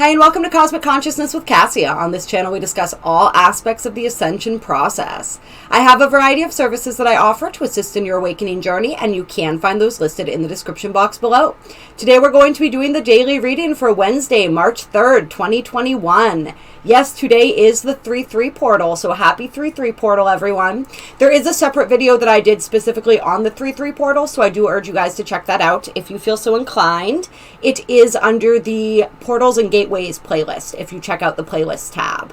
Hey, and welcome to Cosmic Consciousness with Cassia. On this channel, we discuss all aspects of the Ascension process. I have a variety of services that I offer to assist in your awakening journey, and you can find those listed in the description box below. Today, we're going to be doing the daily reading for Wednesday, March 3rd, 2021. Yes, today is the 3-3 portal, so happy 3-3 portal, everyone. There is a separate video that I did specifically on the 3-3 portal, so I do urge you guys to check that out if you feel so inclined. It is under the Portals and Gateways playlist if you check out the playlist tab.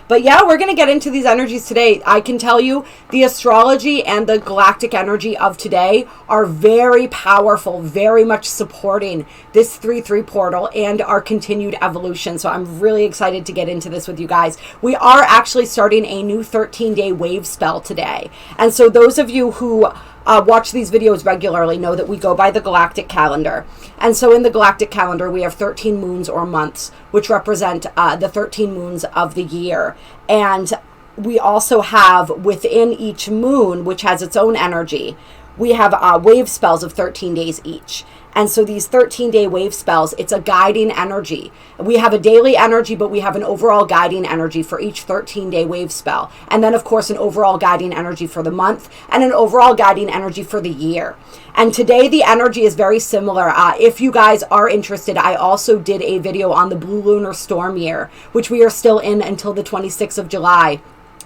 But yeah, we're going to get into these energies today. I can tell you the astrology and the galactic energy of today are very powerful, very much supporting this 3-3 portal and our continued evolution. So I'm really excited to get into this with you guys. We are actually starting a new 13-day wave spell today. And so those of you who watch these videos regularly know that we go by the Galactic Calendar. And so in the Galactic Calendar, we have 13 moons or months, which represent the 13 moons of the year. And we also have within each moon, which has its own energy, we have wave spells of 13 days each. And so these 13-day wave spells, it's a guiding energy. We have a daily energy, but we have an overall guiding energy for each 13-day wave spell. And then, of course, an overall guiding energy for the month and an overall guiding energy for the year. And today, the energy is very similar. If you guys are interested, I also did a video on the Blue Lunar Storm year, which we are still in until the 26th of July,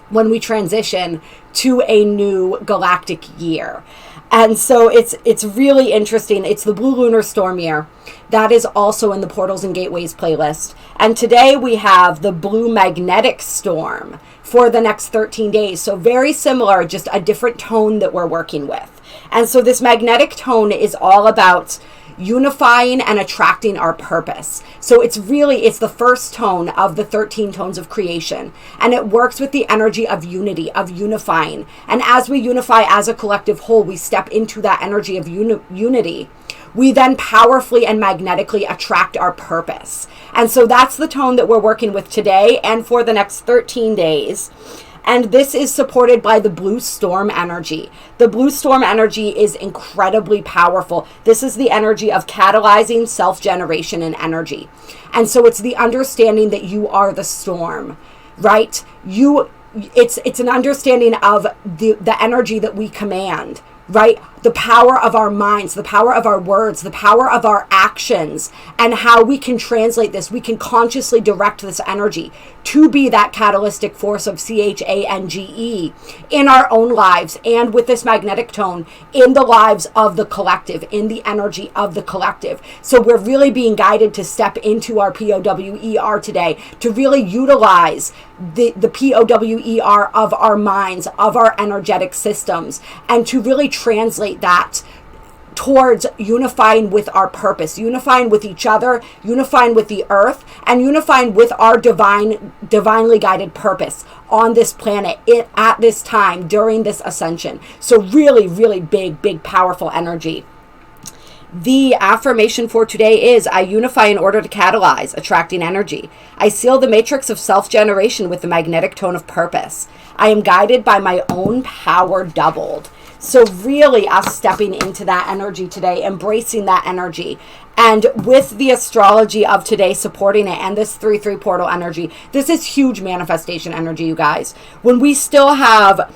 when we transition to a new galactic year. And so it's really interesting. It's the Blue Lunar Storm year. That is also in the Portals and Gateways playlist. And today we have the Blue Magnetic Storm for the next 13 days. So very similar, just a different tone that we're working with. And so this magnetic tone is all about unifying and attracting our purpose. So it's the first tone of the 13 tones of creation, and it works with the energy of unity, of unifying. And as we unify as a collective whole, we step into that energy of unity. We then powerfully and magnetically attract our purpose. And so that's the tone that we're working with today and for the next 13 days. And this is supported by the Blue Storm energy. The Blue Storm energy is incredibly powerful. This is the energy of catalyzing self-generation and energy. And so it's the understanding that you are the storm, right? It's an understanding of the energy that we command, right? The power of our minds, the power of our words, the power of our actions, and how we can translate this. We can consciously direct this energy to be that catalytic force of CHANGE in our own lives, and with this magnetic tone in the lives of the collective, in the energy of the collective. So we're really being guided to step into our POWER today, to really utilize the POWER of our minds, of our energetic systems, and to really translate that towards unifying with our purpose, unifying with each other, unifying with the earth, and unifying with our divinely guided purpose on this planet at this time during this ascension. So really, really big, powerful energy. The affirmation for today is, I unify in order to catalyze, attracting energy. I seal the matrix of self-generation with the magnetic tone of purpose. I am guided by my own power doubled. So really us stepping into that energy today, embracing that energy. And with the astrology of today supporting it and this 3-3 portal energy, this is huge manifestation energy, you guys. When we still have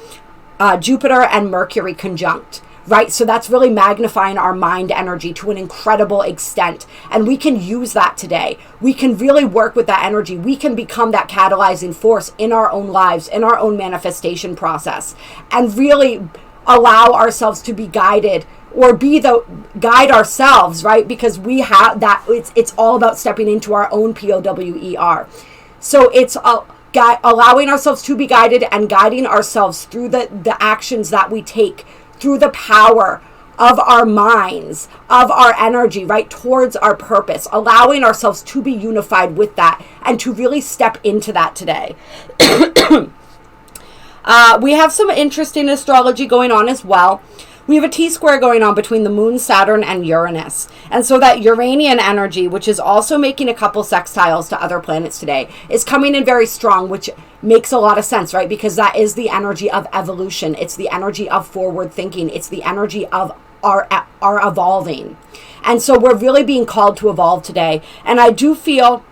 Jupiter and Mercury conjunct, right? So that's really magnifying our mind energy to an incredible extent. And we can use that today. We can really work with that energy. We can become that catalyzing force in our own lives, in our own manifestation process, and really allow ourselves to be guided, or be the guide ourselves, right? Because we have that, it's all about stepping into our own POWER. So it's allowing ourselves to be guided and guiding ourselves through the actions that we take, through the power of our minds, of our energy, right, towards our purpose, allowing ourselves to be unified with that and to really step into that today. We have some interesting astrology going on as well. We have a T-square going on between the moon, Saturn, and Uranus. And so that Uranian energy, which is also making a couple sextiles to other planets today, is coming in very strong, which makes a lot of sense, right? Because that is the energy of evolution. It's the energy of forward thinking. It's the energy of our evolving. And so we're really being called to evolve today. And I do feel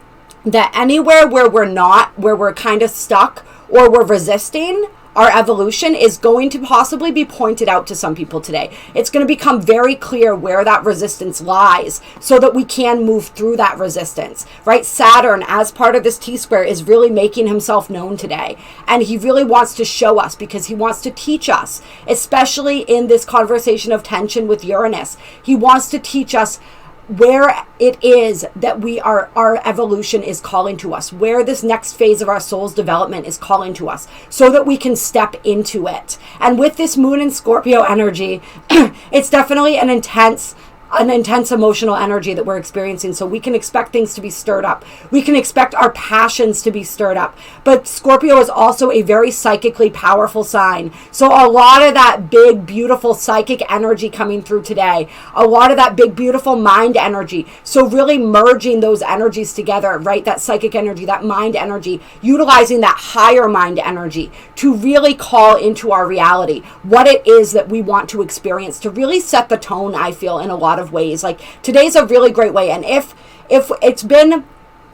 that anywhere where we're kind of stuck or we're resisting our evolution is going to possibly be pointed out to some people today. It's going to become very clear where that resistance lies so that we can move through that resistance, right? Saturn, as part of this T-square, is really making himself known today. And he really wants to show us because he wants to teach us, especially in this conversation of tension with Uranus. He wants to teach us where it is that our evolution is calling to us, where this next phase of our soul's development is calling to us, so that we can step into it. And with this moon in Scorpio energy, it's definitely an intense emotional energy that we're experiencing. So we can expect things to be stirred up. We can expect our passions to be stirred up. But Scorpio is also a very psychically powerful sign. So a lot of that big, beautiful psychic energy coming through today, a lot of that big, beautiful mind energy. So really merging those energies together, right? That psychic energy, that mind energy, utilizing that higher mind energy to really call into our reality what it is that we want to experience, to really set the tone, I feel, in a lot of ways. Like today's a really great way. And if it's been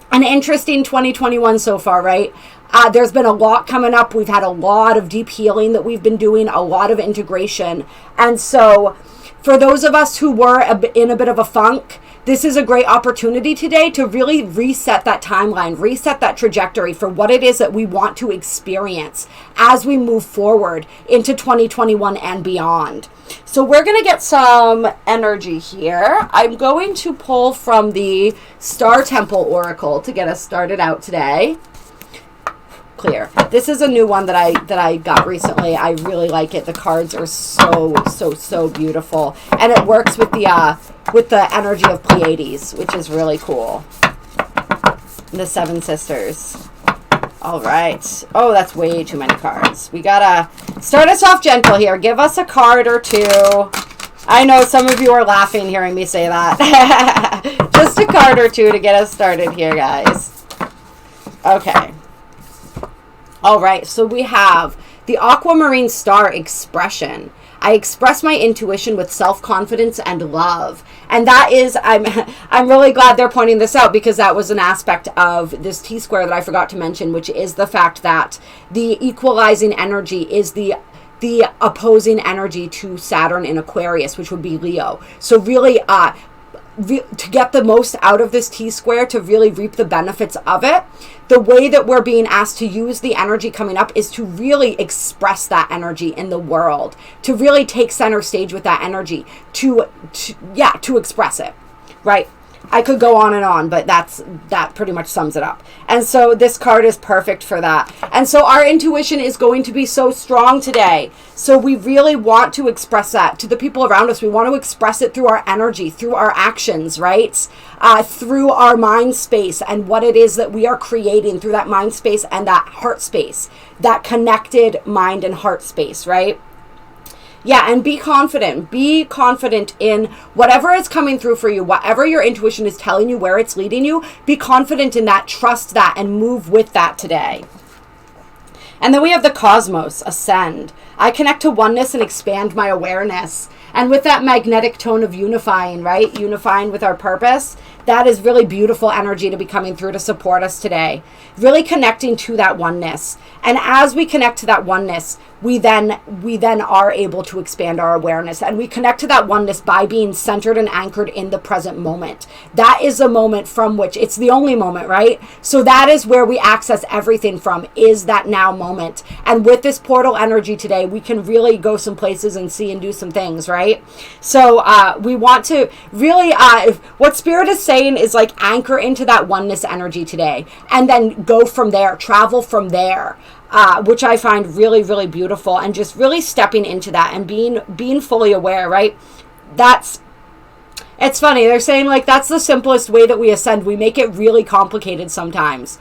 an interesting 2021 so far, right? There's been a lot coming up. We've had a lot of deep healing that we've been doing, a lot of integration. And so for those of us who were in a bit of a funk, this is a great opportunity today to really reset that timeline, reset that trajectory for what it is that we want to experience as we move forward into 2021 and beyond. So we're going to get some energy here. I'm going to pull from the Star Temple Oracle to get us started out today. Clear. This is a new one that I got recently. I really like it. The cards are so beautiful, and it works with the energy of Pleiades, which is really cool. The Seven Sisters. All right. Oh, that's way too many cards. We gotta start us off gentle here. Give us a card or two. I know some of you are laughing hearing me say that. Just a card or two to get us started here, guys. Okay. All right, so we have the Aquamarine Star Expression. I express my intuition with self-confidence and love. And that is, I'm really glad they're pointing this out, because that was an aspect of this T-square that I forgot to mention, which is the fact that the equalizing energy is the opposing energy to Saturn in Aquarius, which would be Leo. So really, to get the most out of this T-square, to really reap the benefits of it, the way that we're being asked to use the energy coming up is to really express that energy in the world, to really take center stage with that energy, to express it, right? I could go on and on, but that pretty much sums it up. And so this card is perfect for that. And so our intuition is going to be so strong today. So we really want to express that to the people around us. We want to express it through our energy, through our actions, right? Through our mind space and what it is that we are creating through that mind space and that heart space, that connected mind and heart space, right? Yeah, and be confident. Be confident in whatever is coming through for you, whatever your intuition is telling you, where it's leading you. Be confident in that, trust that, and move with that today. And then we have the Cosmos, Ascend. I connect to oneness and expand my awareness. And with that magnetic tone of unifying, right? Unifying with our purpose. That is really beautiful energy to be coming through to support us today. Really connecting to that oneness. And as we connect to that oneness, we then are able to expand our awareness. And we connect to that oneness by being centered and anchored in the present moment. That is a moment from which, it's the only moment, right? So that is where we access everything from, is that now moment. And with this portal energy today, we can really go some places and see and do some things, right? So we want to really, what Spirit is saying is like anchor into that oneness energy today. And then go from there, travel from there. Which I find really, really beautiful, and just really stepping into that and being fully aware, right? It's funny, they're saying like that's the simplest way that we ascend. We make it really complicated sometimes,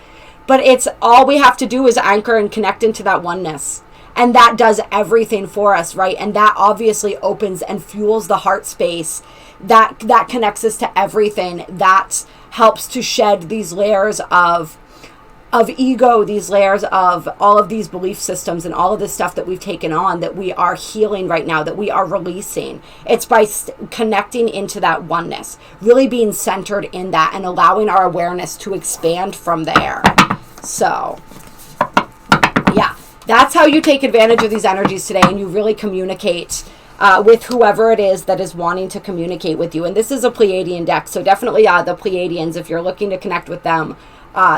but it's all we have to do is anchor and connect into that oneness, and that does everything for us, right? And that obviously opens and fuels the heart space that connects us to everything, that helps to shed these layers of ego, these layers of all of these belief systems and all of this stuff that we've taken on, that we are healing right now, that we are releasing. It's by connecting into that oneness, really being centered in that and allowing our awareness to expand from there. So, yeah, that's how you take advantage of these energies today, and you really communicate with whoever it is that is wanting to communicate with you. And this is a Pleiadian deck, so definitely the Pleiadians, if you're looking to connect with them,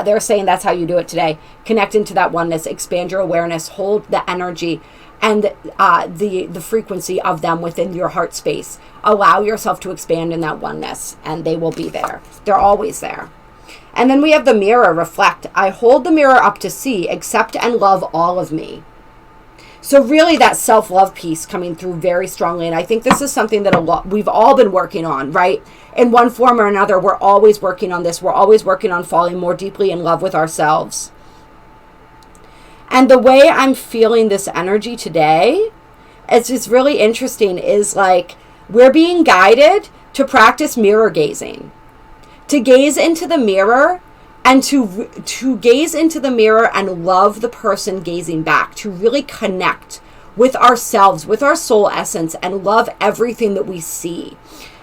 they're saying that's how you do it today. Connect into that oneness, expand your awareness, hold the energy and the frequency of them within your heart space. Allow yourself to expand in that oneness, and they will be there. They're always there. And then we have the mirror, reflect. I hold the mirror up to see, accept and love all of me. So really that self-love piece coming through very strongly. And I think this is something that we've all been working on, right? In one form or another, we're always working on this. We're always working on falling more deeply in love with ourselves. And the way I'm feeling this energy today, it's just really interesting, is like we're being guided to practice mirror gazing. To gaze into the mirror and to gaze into the mirror and love the person gazing back, to really connect with ourselves, with our soul essence, and love everything that we see.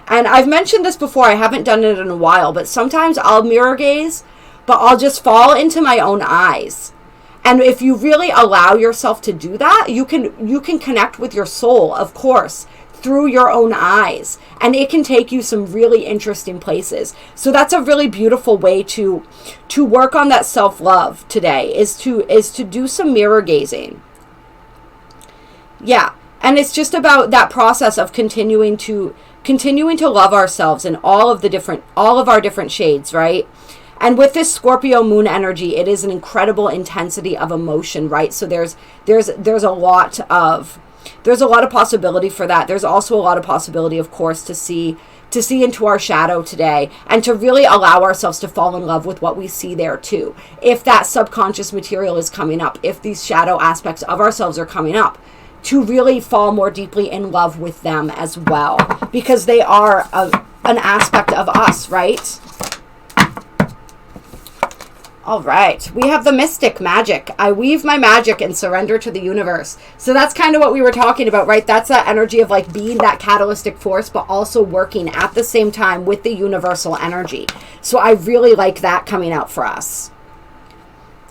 And I've mentioned this before, I haven't done it in a while, but sometimes I'll mirror gaze, but I'll just fall into my own eyes. And if you really allow yourself to do that, you can connect with your soul, of course, through your own eyes, and it can take you some really interesting places. So that's a really beautiful way to work on that self-love today, is to do some mirror gazing. Yeah, and it's just about that process of continuing to love ourselves in all of our different shades, right? And with this Scorpio moon energy, it is an incredible intensity of emotion, right? So there's a lot of possibility for that. There's also a lot of possibility, of course, to see into our shadow today, and to really allow ourselves to fall in love with what we see there too. If that subconscious material is coming up, if these shadow aspects of ourselves are coming up, to really fall more deeply in love with them as well, because they are an aspect of us, right? All right, we have the mystic magic. I weave my magic and surrender to the universe. So that's kind of what we were talking about, right? That's that energy of like being that catalytic force, but also working at the same time with the universal energy. So I really like that coming out for us.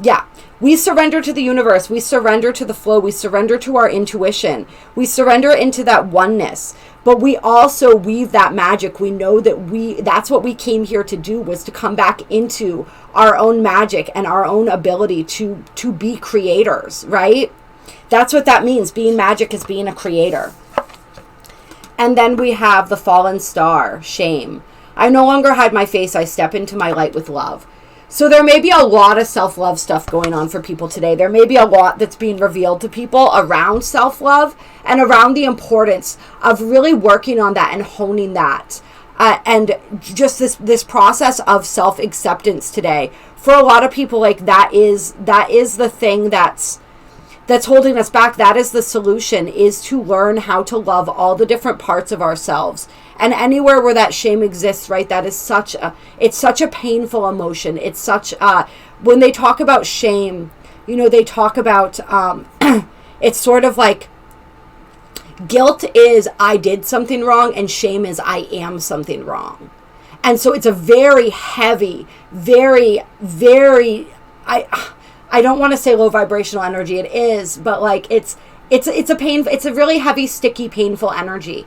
Yeah, we surrender to the universe. We surrender to the flow. We surrender to our intuition. We surrender into that oneness. But we also weave that magic. We know that that's what we came here to do, was to come back into our own magic and our own ability to be creators, right? That's what that means. Being magic is being a creator. And then we have the fallen star, shame. I no longer hide my face. I step into my light with love. So there may be a lot of self-love stuff going on for people today. There may be a lot that's being revealed to people around self-love and around the importance of really working on that and honing that. And just this process of self-acceptance today. For a lot of people, like that is the thing that's holding us back. That is the solution, is to learn how to love all the different parts of ourselves. And anywhere where that shame exists, right, that is such a painful emotion. It's such, when they talk about shame, they talk about, it's sort of like, guilt is I did something wrong, and shame is I am something wrong. And so it's a very heavy, very, very, I don't want to say low vibrational energy. It is, but like it's a really heavy, sticky, painful energy.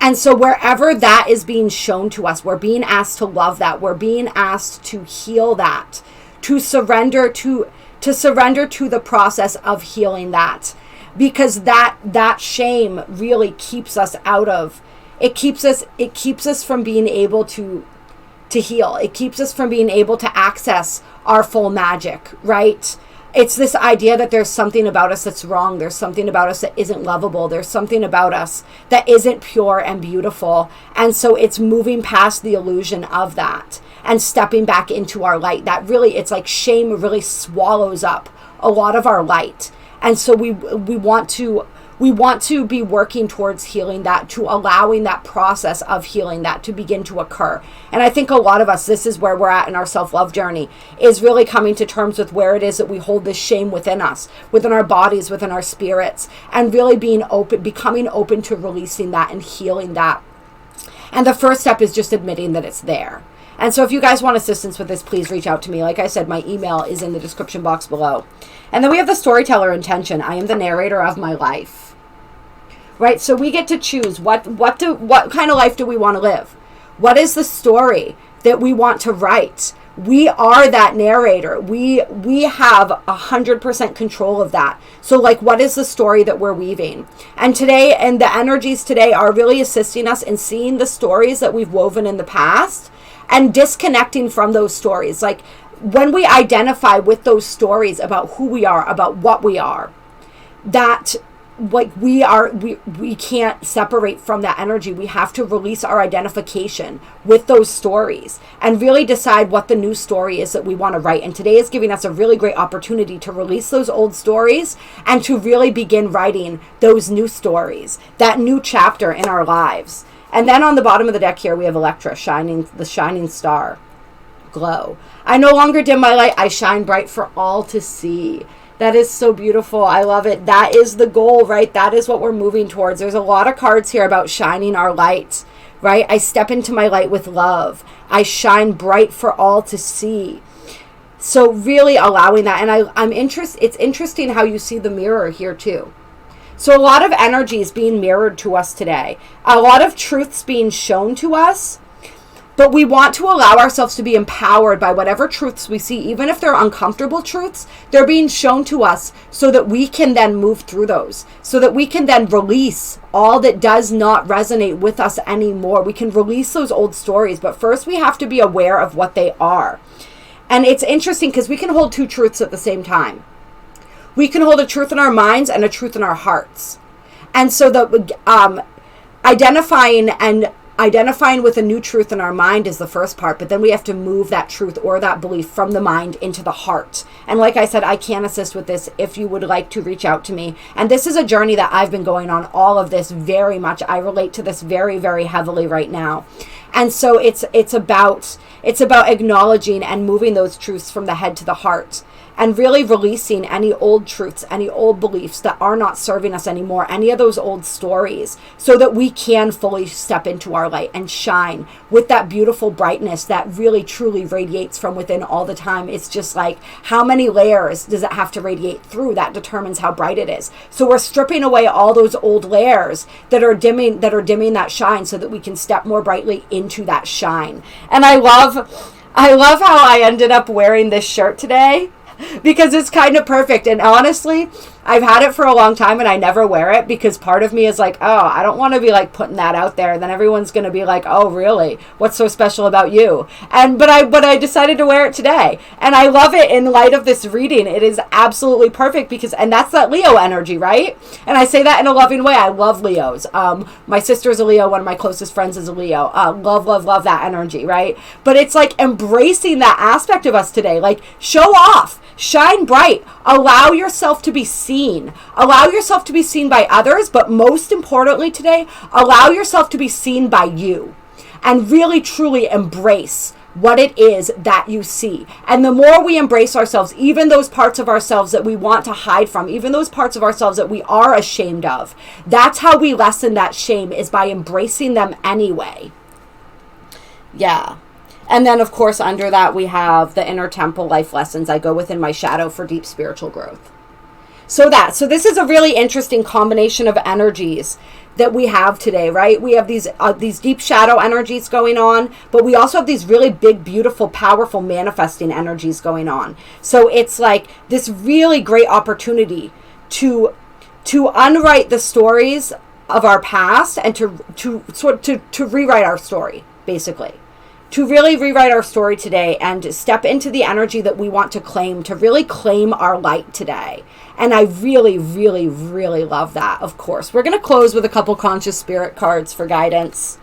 And so wherever that is being shown to us, we're being asked to love that. We're being asked to heal that, to surrender to the process of healing that, because that shame really keeps us out of, it keeps us from being able to heal. It keeps us from being able to access our full magic, right? It's this idea that there's something about us that's wrong. There's something about us that isn't lovable. There's something about us that isn't pure and beautiful. And so it's moving past the illusion of that and stepping back into our light. That really, it's like shame really swallows up a lot of our light. And so we want to we want to be working towards healing that, to allowing that process of healing that to begin to occur. And I think a lot of us, this is where we're at in our self-love journey, is really coming to terms with where it is that we hold this shame within us, within our bodies, within our spirits, and really being open, becoming open to releasing that and healing that. And the first step is just admitting that it's there. And so if you guys want assistance with this, please reach out to me. Like I said, my email is in the description box below. And then we have the Storyteller Intention. I am the narrator of my life. Right? So we get to choose what kind of life do we want to live? What is the story that we want to write? We are that narrator. We have 100% control of that. So like, what is the story that we're weaving? And today, and the energies today are really assisting us in seeing the stories that we've woven in the past and disconnecting from those stories. Like, when we identify with those stories about who we are, about what we are, that like we can't separate from that energy. We have to release our identification with those stories and really decide what the new story is that we want to write. And today is giving us a really great opportunity to release those old stories and to really begin writing those new stories, that new chapter in our lives. And then on the bottom of the deck here, we have Electra, the shining star, glow. I no longer dim my light. I shine bright for all to see. That is so beautiful. I love it. That is the goal, right? That is what we're moving towards. There's a lot of cards here about shining our light, right? I step into my light with love. I shine bright for all to see. So really allowing that. And I'm interested. It's interesting how you see the mirror here too. So a lot of energy is being mirrored to us today. A lot of truths being shown to us. But we want to allow ourselves to be empowered by whatever truths we see, even if they're uncomfortable truths. They're being shown to us so that we can then move through those, so that we can then release all that does not resonate with us anymore. We can release those old stories, but first we have to be aware of what they are. And it's interesting because we can hold two truths at the same time. We can hold a truth in our minds and a truth in our hearts. And so the identifying with a new truth in our mind is the first part, but then we have to move that truth or that belief from the mind into the heart. And like I said, I can assist with this if you would like to reach out to me. And this is a journey that I've been going on, all of this very much. I relate to this very, very heavily right now. And so it's about acknowledging and moving those truths from the head to the heart. And really releasing any old truths, any old beliefs that are not serving us anymore, any of those old stories, so that we can fully step into our light and shine with that beautiful brightness that really truly radiates from within all the time. It's just like, how many layers does it have to radiate through? That determines how bright it is. So we're stripping away all those old layers that are dimming that shine so that we can step more brightly into that shine. And I love how I ended up wearing this shirt today, because it's kind of perfect. And honestly, I've had it for a long time and I never wear it because part of me is like, oh, I don't want to be like putting that out there. Then everyone's going to be like, oh, really? What's so special about you? But I decided to wear it today. And I love it in light of this reading. It is absolutely perfect and that's that Leo energy, right? And I say that in a loving way. I love Leos. My sister's a Leo. One of my closest friends is a Leo. Love that energy, right? But it's like embracing that aspect of us today. Like, show off. Shine bright. Allow yourself to be seen. Allow yourself to be seen by others, but most importantly today, allow yourself to be seen by you. And really, truly embrace what it is that you see. And the more we embrace ourselves, even those parts of ourselves that we want to hide from, even those parts of ourselves that we are ashamed of, that's how we lessen that shame, is by embracing them anyway. Yeah. And then, of course, under that, we have the inner temple life lessons. I go within my shadow for deep spiritual growth. So this is a really interesting combination of energies that we have today, right? We have these deep shadow energies going on, but we also have these really big, beautiful, powerful manifesting energies going on. So it's like this really great opportunity to unwrite the stories of our past and to rewrite our story, basically. To really rewrite our story today and step into the energy that we want to claim, to really claim our light today. And I really, really, really love that, of course. We're going to close with a couple conscious spirit cards for guidance.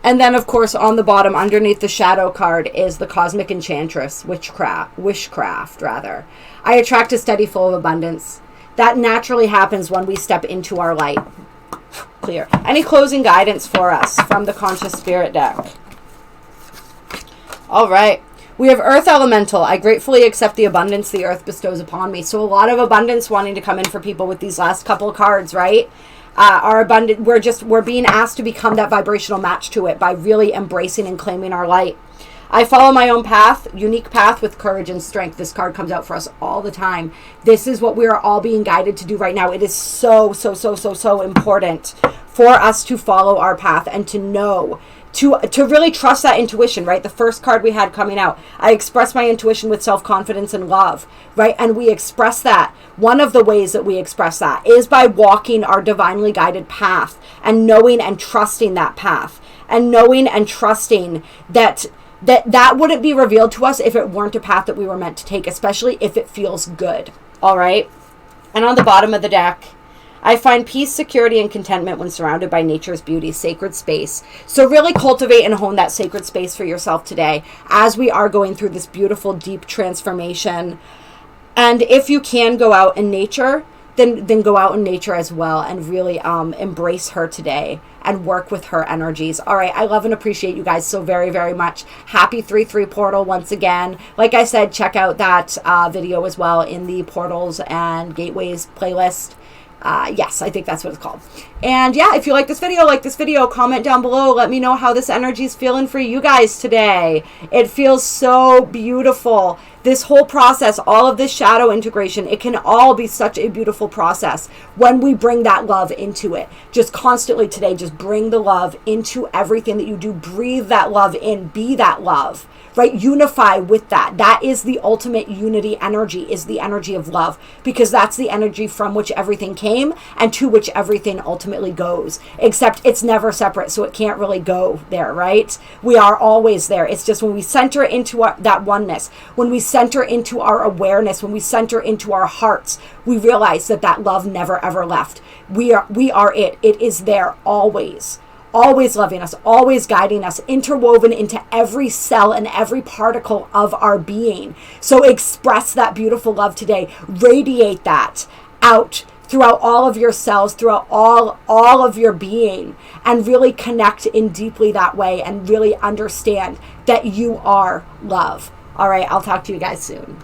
And then, of course, on the bottom, underneath the shadow card, is the Cosmic Enchantress, wishcraft. I attract a steady flow of abundance. That naturally happens when we step into our light. Clear. Any closing guidance for us from the Conscious Spirit deck? All right. We have Earth Elemental. I gratefully accept the abundance the earth bestows upon me. So a lot of abundance wanting to come in for people with these last couple of cards, right? Our abundant, we're being asked to become that vibrational match to it by really embracing and claiming our light. I follow my own path, unique path with courage and strength. This card comes out for us all the time. This is what we are all being guided to do right now. It is so important for us to follow our path and to know, to really trust that intuition, right? The first card we had coming out, I express my intuition with self-confidence and love, right? And we express that. One of the ways that we express that is by walking our divinely guided path and knowing and trusting that path, and knowing and trusting that wouldn't be revealed to us if it weren't a path that we were meant to take, especially if it feels good. All right. And on the bottom of the deck, I find peace, security, and contentment when surrounded by nature's beauty, sacred space. So really cultivate and hone that sacred space for yourself today as we are going through this beautiful, deep transformation. And if you can go out in nature, then go out in nature as well and really embrace her today and work with her energies. All right, I love and appreciate you guys so very much. Happy 3/3 portal once again. Like I said, check out that video as well in the portals and gateways playlist. Yes, I think that's what it's called. And yeah, if you like this video, comment down below. Let me know how this energy is feeling for you guys today. It feels so beautiful. This whole process, all of this shadow integration, it can all be such a beautiful process when we bring that love into it. Just constantly today, just bring the love into everything that you do. Breathe that love in. Be that love, right? Unify with that. That is the ultimate unity energy, is the energy of love, because that's the energy from which everything came and to which everything ultimately goes, except it's never separate, so it can't really go there, right? We are always there. It's just when we center into that oneness, when we center into our awareness, when we center into our hearts, we realize that love never ever left. We are it. It is there always loving us, always guiding us, interwoven into every cell and every particle of our being. So express that beautiful love today. Radiate that out throughout all of your cells, throughout all of your being, and really connect in deeply that way and really understand that you are love. All right, I'll talk to you guys soon.